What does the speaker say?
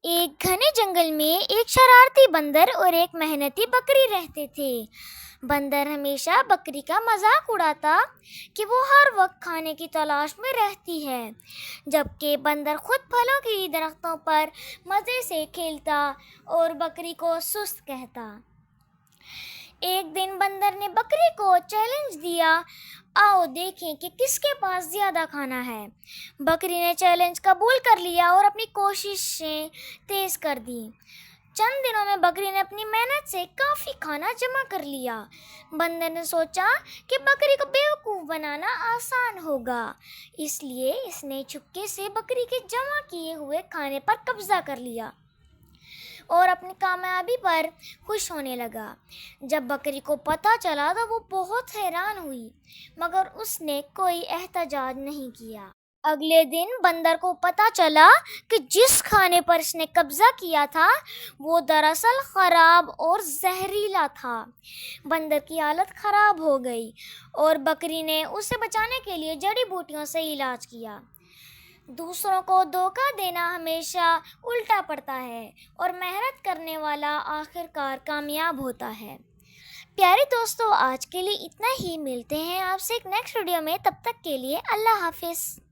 ایک گھنے جنگل میں ایک شرارتی بندر اور ایک محنتی بکری رہتے تھے۔ بندر ہمیشہ بکری کا مذاق اڑاتا کہ وہ ہر وقت کھانے کی تلاش میں رہتی ہے، جبکہ بندر خود پھلوں کی درختوں پر مزے سے کھیلتا اور بکری کو سست کہتا۔ ایک دن بندر نے بکری کو چیلنج دیا، آؤ دیکھیں کہ کس کے پاس زیادہ کھانا ہے۔ بکری نے چیلنج قبول کر لیا اور اپنی کوششیں تیز کر دیں۔ چند دنوں میں بکری نے اپنی محنت سے کافی کھانا جمع کر لیا۔ بندر نے سوچا کہ بکری کو بیوقوف بنانا آسان ہوگا، اس لیے اس نے چپکے سے بکری کے جمع کیے ہوئے کھانے پر قبضہ کر لیا اور اپنی کامیابی پر خوش ہونے لگا۔ جب بکری کو پتہ چلا تو وہ بہت حیران ہوئی، مگر اس نے کوئی احتجاج نہیں کیا۔ اگلے دن بندر کو پتہ چلا کہ جس کھانے پر اس نے قبضہ کیا تھا وہ دراصل خراب اور زہریلا تھا۔ بندر کی حالت خراب ہو گئی اور بکری نے اسے بچانے کے لیے جڑی بوٹیوں سے علاج کیا۔ دوسروں کو دھوکہ دینا ہمیشہ الٹا پڑتا ہے اور محنت کرنے والا آخر کار کامیاب ہوتا ہے۔ پیارے دوستو، آج کے لیے اتنا ہی۔ ملتے ہیں آپ سے ایک نیکسٹ ویڈیو میں، تب تک کے لیے اللہ حافظ۔